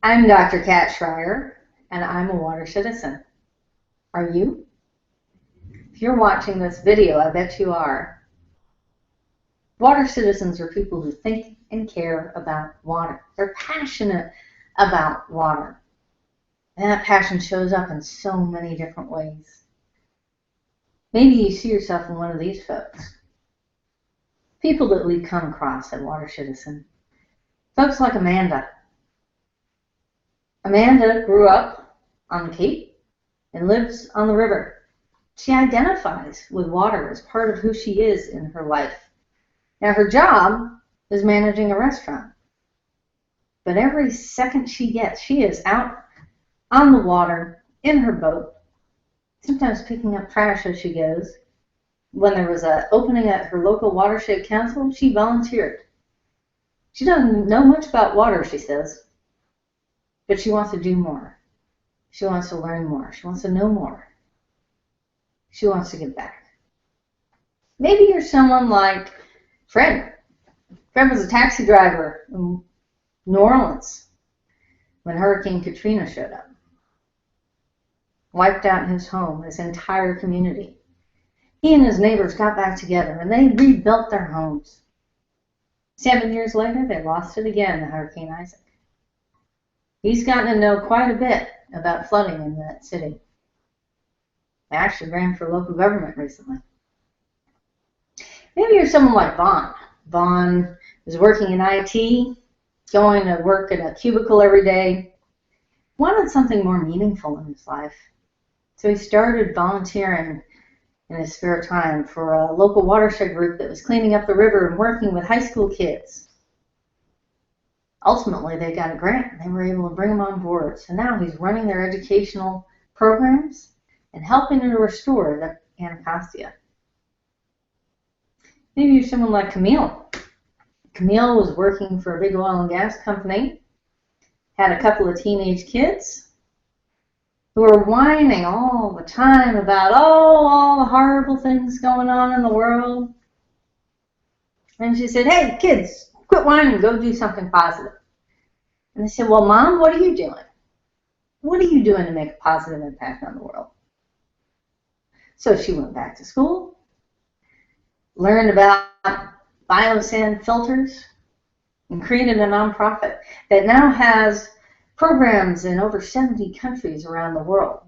I'm Dr. Kat Schreier, and I'm a water citizen. Are you? If you're watching this video, I bet you are. Water citizens are people who think and care about water. They're passionate about water. And that passion shows up in so many different ways. Maybe you see yourself in one of these folks. People that we come across at Water Citizen. Folks like Amanda. Amanda grew up on the Cape and lives on the river. She identifies with water as part of who she is in her life. Now, her job is managing a restaurant. But every second she gets, she is out on the water in her boat, sometimes picking up trash as she goes. When there was an opening at her local watershed council, she volunteered. She doesn't know much about water, she says, but she wants to do more. She wants to learn more. She wants to know more. She wants to give back. Maybe you're someone like Fred. Fred was a taxi driver in New Orleans when Hurricane Katrina showed up. Wiped out his home, his entire community. He and his neighbors got back together and they rebuilt their homes. 7 years later, they lost it again to Hurricane Isaac. He's gotten to know quite a bit about flooding in that city. I actually ran for local government recently. Maybe you're someone like Vaughn. Vaughn is working in IT, going to work in a cubicle every day, wanted something more meaningful in his life. So he started volunteering in his spare time for a local watershed group that was cleaning up the river and working with high school kids. Ultimately, they got a grant and they were able to bring him on board. So now he's running their educational programs and helping to restore the Anacostia. Maybe you're someone like Camille. Camille was working for a big oil and gas company, had a couple of teenage kids who were whining all the time about, all the horrible things going on in the world. And she said, hey, kids, quit whining, go do something positive. And they said, well, Mom, what are you doing? What are you doing to make a positive impact on the world? So she went back to school, learned about biosand filters, and created a nonprofit that now has programs in over 70 countries around the world,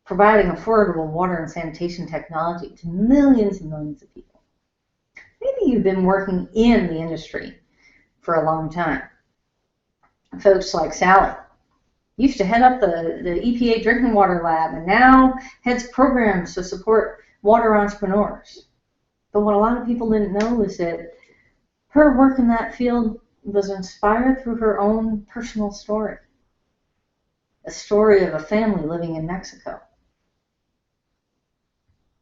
providing affordable water and sanitation technology to millions and millions of people. Maybe you've been working in the industry for a long time. Folks like Sally used to head up the EPA Drinking Water Lab and now heads programs to support water entrepreneurs. But what a lot of people didn't know is that her work in that field was inspired through her own personal story. A story of a family living in Mexico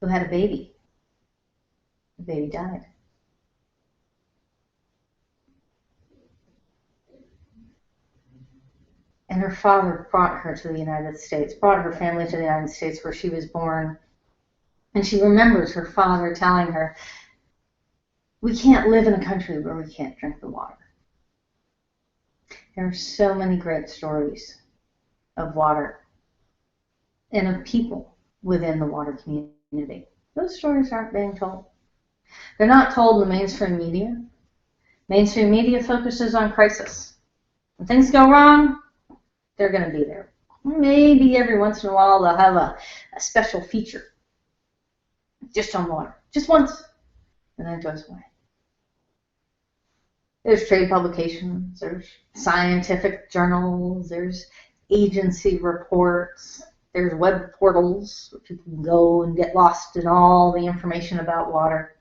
who had a baby. The baby died. And her father brought her to the United States, brought her family to the United States where she was born. And she remembers her father telling her, we can't live in a country where we can't drink the water. There are so many great stories of water and of people within the water community. Those stories aren't being told. They're not told in the mainstream media. Mainstream media focuses on crisis. When things go wrong, they're going to be there. Maybe every once in a while they'll have a special feature just on water, just once, and then it goes away. There's trade publications, there's scientific journals, there's agency reports, there's web portals where people can go and get lost in all the information about water.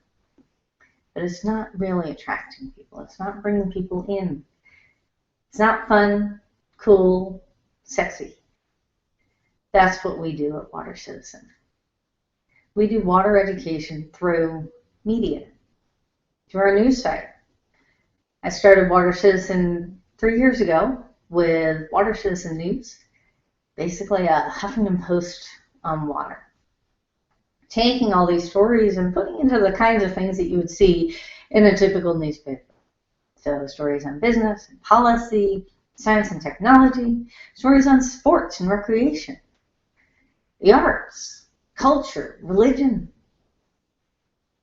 But it's not really attracting people. It's not bringing people in. It's not fun, cool, sexy. That's what we do at Water Citizen. We do water education through media, through our news site. I started Water Citizen 3 years ago with Water Citizen News, basically a Huffington Post on water. Taking all these stories and putting into the kinds of things that you would see in a typical newspaper. So stories on business and policy, science and technology, stories on sports and recreation, the arts, culture, religion,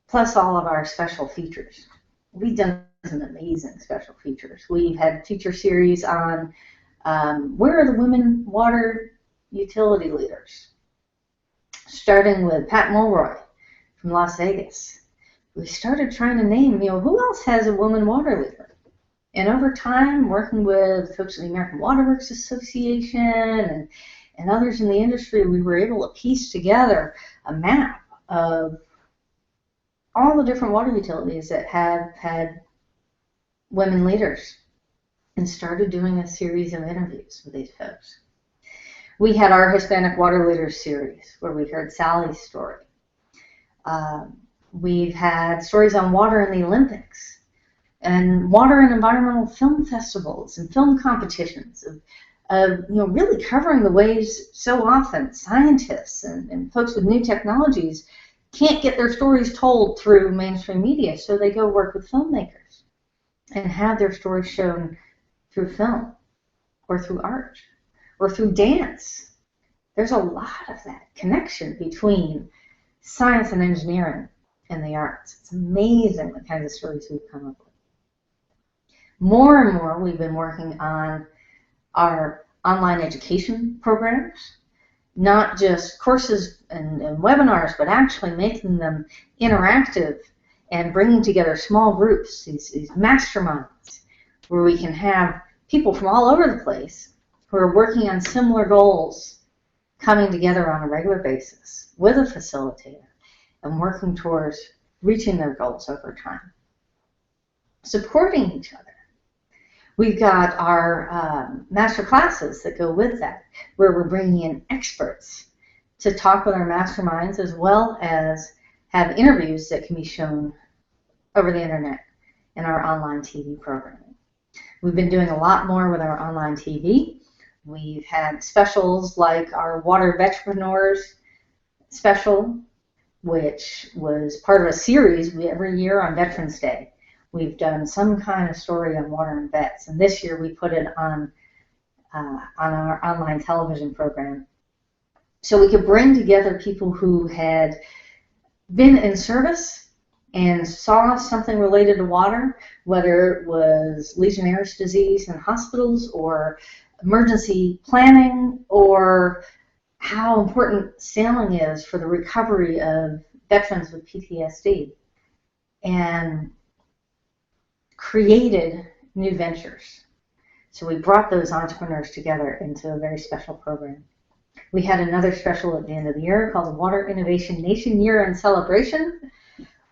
plus all of our special features. We've done some amazing special features. We've had feature series on where are the women water utility leaders, starting with Pat Mulroy from Las Vegas. We started trying to name, who else has a woman water leader? And over time, working with folks at the American Water Works Association and others in the industry, we were able to piece together a map of all the different water utilities that have had women leaders and started doing a series of interviews with these folks. We had our Hispanic Water Leaders series where we heard Sally's story. We've had stories on water in the Olympics and water and environmental film festivals and film competitions of really covering the ways so often scientists and folks with new technologies can't get their stories told through mainstream media, so they go work with filmmakers and have their stories shown through film or through art or through dance. There's a lot of that connection between science and engineering and the arts. It's amazing the kinds of stories we've come up with. More and more, we've been working on our online education programs, not just courses and webinars, but actually making them interactive and bringing together small groups, these masterminds, where we can have people from all over the place who are working on similar goals coming together on a regular basis with a facilitator and working towards reaching their goals over time. Supporting each other. We've got our master classes that go with that, where we're bringing in experts to talk with our masterminds, as well as have interviews that can be shown over the internet in our online TV programming. We've been doing a lot more with our online TV. We've had specials like our Water Veteraneurs special, which was part of a series every year on Veterans Day. We've done some kind of story on water and vets, and this year we put it on our online television program, so we could bring together people who had been in service and saw something related to water, whether it was Legionnaire's disease in hospitals or emergency planning, or how important sailing is for the recovery of veterans with PTSD, and created new ventures. So we brought those entrepreneurs together into a very special program. We had another special at the end of the year called the Water Innovation Nation Year in Celebration,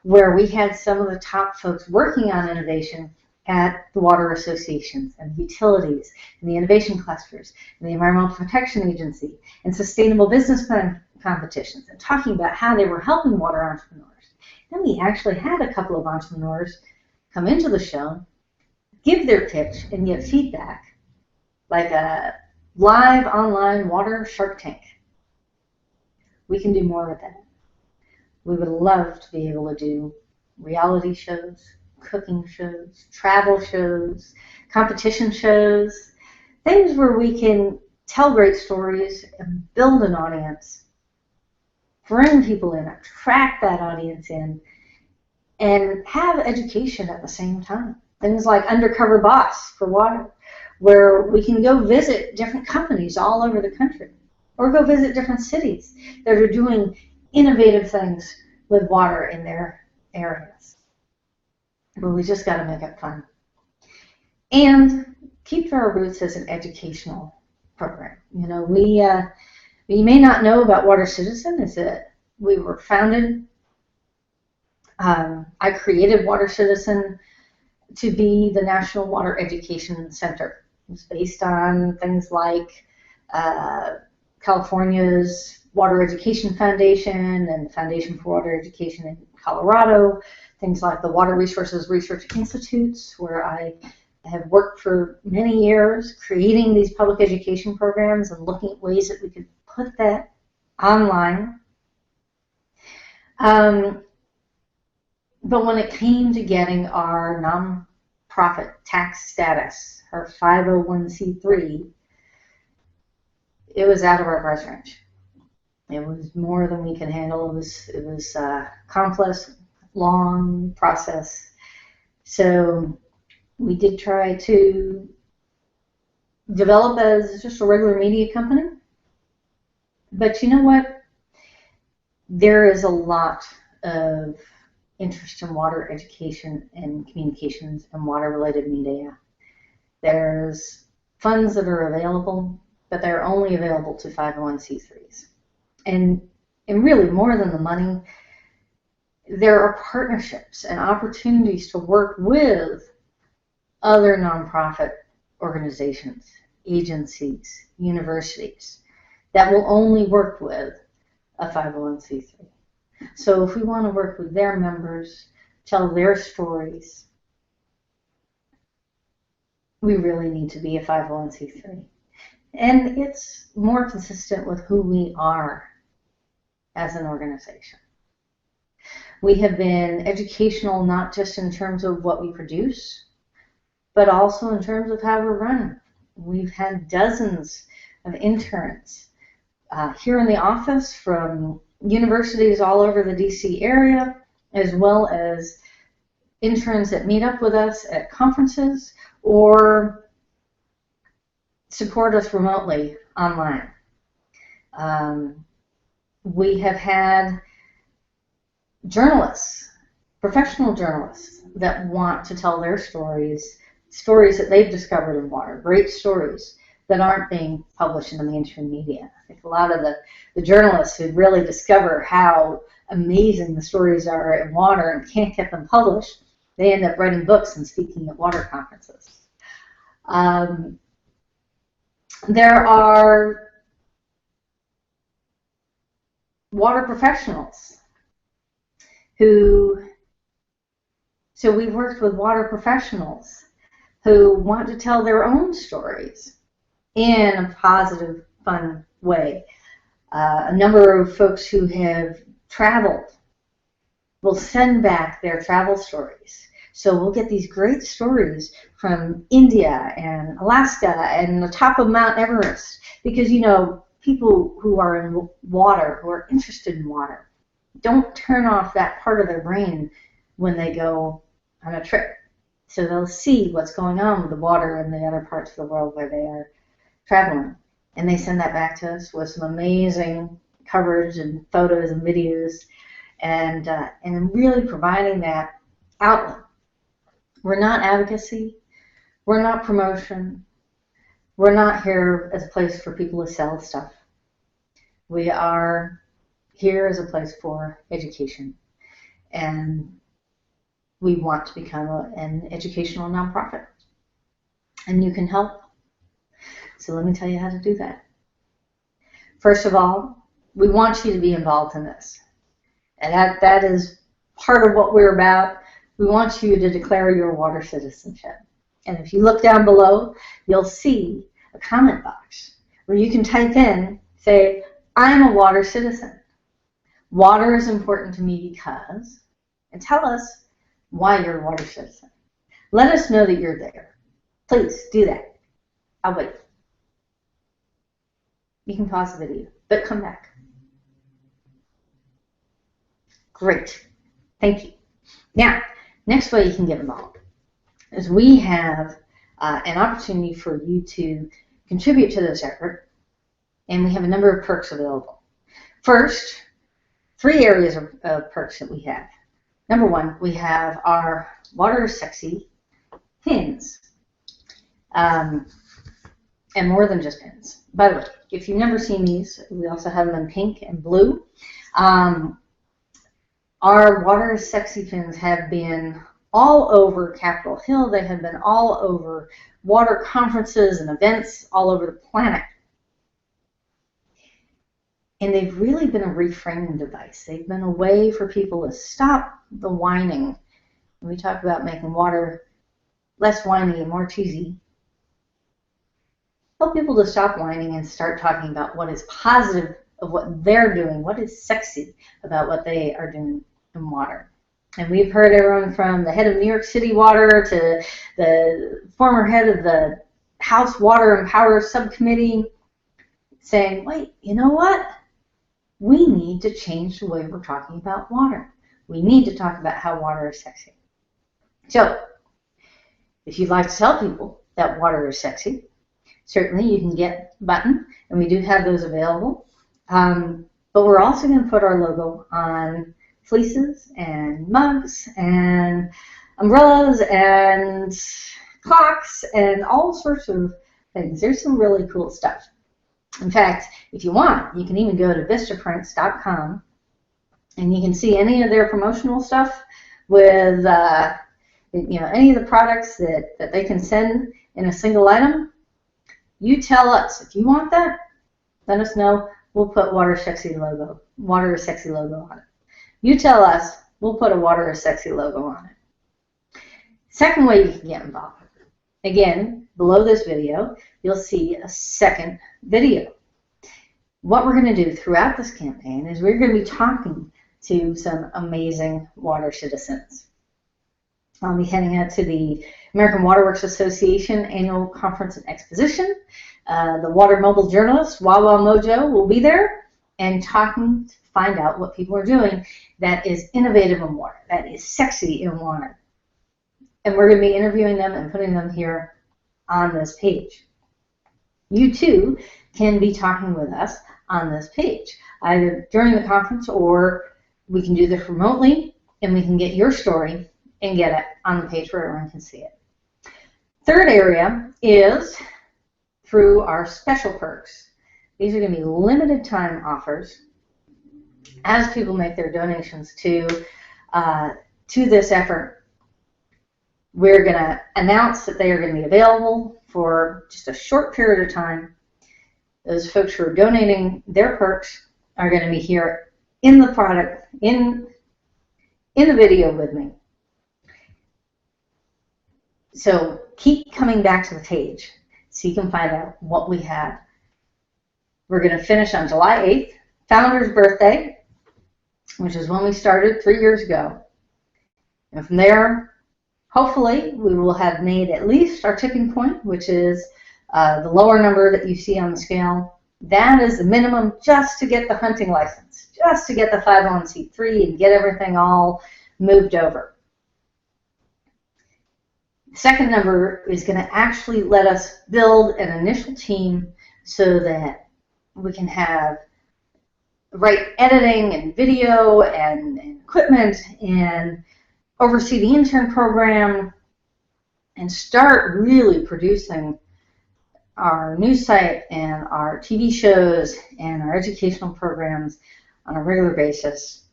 where we had some of the top folks working on innovation at the water associations and the utilities and the innovation clusters and the Environmental Protection Agency and sustainable business plan competitions, and talking about how they were helping water entrepreneurs. Then we actually had a couple of entrepreneurs come into the show, give their pitch, and get feedback, like a live online water Shark Tank. We can do more with that. We would love to be able to do reality shows, cooking shows, travel shows, competition shows, things where we can tell great stories and build an audience, bring people in, attract that audience in, and have education at the same time. Things like Undercover Boss for water, where we can go visit different companies all over the country, or go visit different cities that are doing innovative things with water in their areas. But we just got to make it fun. And keep our roots as an educational program. We may not know about Water Citizen is that we were founded. I created Water Citizen to be the National Water Education Center. It's based on things like California's Water Education Foundation and the Foundation for Water Education in Colorado, things like the Water Resources Research Institutes, where I have worked for many years creating these public education programs and looking at ways that we could put that online. But when it came to getting our non-profit tax status, her 501c3, it was out of our price range. It was more than we could handle. It was complex, long process. So we did try to develop as just a regular media company. But you know what? There is a lot of interest in water education and communications and water-related media. There's funds that are available, but they're only available to 501c3s. And really, more than the money, there are partnerships and opportunities to work with other nonprofit organizations, agencies, universities that will only work with a 501c3. So if we want to work with their members, tell their stories, we really need to be a 501c3. And it's more consistent with who we are as an organization. We have been educational not just in terms of what we produce, but also in terms of how we're run. We've had dozens of interns here in the office from universities all over the DC area, as well as interns that meet up with us at conferences or support us remotely online. We have had journalists, professional journalists, that want to tell their stories that they've discovered in water, great stories that aren't being published in the mainstream media. I think a lot of the journalists who really discover how amazing the stories are in water and can't get them published, they end up writing books and speaking at water conferences. There are water professionals so we've worked with water professionals who want to tell their own stories in a positive, fun way. A number of folks who have traveled will send back their travel stories. So we'll get these great stories from India and Alaska and the top of Mount Everest, because, you know, people who are in water, who are interested in water, don't turn off that part of their brain when they go on a trip. So they'll see what's going on with the water in the other parts of the world where they are traveling. And they send that back to us with some amazing coverage and photos and videos, and really providing that outlet. We're not advocacy. We're not promotion. We're not here as a place for people to sell stuff. We are here as a place for education. And we want to become an educational nonprofit. And you can help. So let me tell you how to do that. First of all, we want you to be involved in this. And that is part of what we're about. We want you to declare your water citizenship. And if you look down below, you'll see a comment box where you can type in, say, I'm a water citizen. Water is important to me because, and tell us why you're a water citizen. Let us know that you're there. Please do that. I'll wait. You can pause the video, but come back. Great. Thank you. Now, next way you can get involved is we have an opportunity for you to contribute to this effort, and we have a number of perks available. First, 3 areas of perks that we have. Number 1, we have our Water is Sexy pins. And more than just pins. By the way, if you've never seen these, we also have them in pink and blue. Our Water is Sexy pins have been all over Capitol Hill. They have been all over water conferences and events all over the planet. And they've really been a reframing device. They've been a way for people to stop the whining. When we talk about making water less whiny and more cheesy, help people to stop whining and start talking about what is positive of what they're doing, what is sexy about what they are doing in water. And we've heard everyone from the head of New York City Water to the former head of the House Water and Power Subcommittee saying, wait, you know what? We need to change the way we're talking about water. We need to talk about how water is sexy. So, if you'd like to tell people that water is sexy, certainly you can get a button, and we do have those available. But we're also going to put our logo on fleeces and mugs and umbrellas and clocks and all sorts of things. There's some really cool stuff. In fact, if you want, you can even go to vistaprints.com and you can see any of their promotional stuff with any of the products that they can send in a single item. You tell us if you want that. Let us know. We'll put Water is Sexy logo on it. You tell us, we'll put a Water is Sexy logo on it. Second way you can get involved. Again, below this video, you'll see a second video. What we're going to do throughout this campaign is we're going to be talking to some amazing water citizens. I'll be heading out to the American Water Works Association Annual Conference and Exposition. The Water Mobile Journalist, Wawa Mojo, will be there and talking to find out what people are doing that is innovative in water, that is sexy in water. And we're going to be interviewing them and putting them here on this page. You too can be talking with us on this page, either during the conference or we can do this remotely and we can get your story and get it on the page where everyone can see it. Third area is through our special perks. These are going to be limited time offers as people make their donations to this effort. We're going to announce that they are going to be available for just a short period of time. Those folks who are donating their perks are going to be here in the product, in the video with me. So keep coming back to the page so you can find out what we have. We're going to finish on July 8th, Founder's Birthday, which is when we started 3 years ago. And from there, hopefully, we will have made at least our tipping point, which is the lower number that you see on the scale. That is the minimum just to get the hunting license, just to get the 501c3 and get everything all moved over. The second number is going to actually let us build an initial team so that we can have the right editing and video and equipment and oversee the intern program and start really producing our news site and our TV shows and our educational programs on a regular basis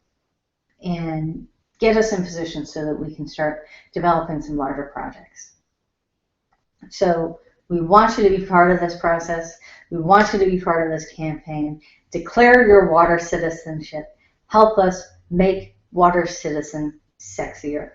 and get us in position so that we can start developing some larger projects. So we want you to be part of this process. We want you to be part of this campaign. Declare your water citizenship. Help us make water citizen sexier.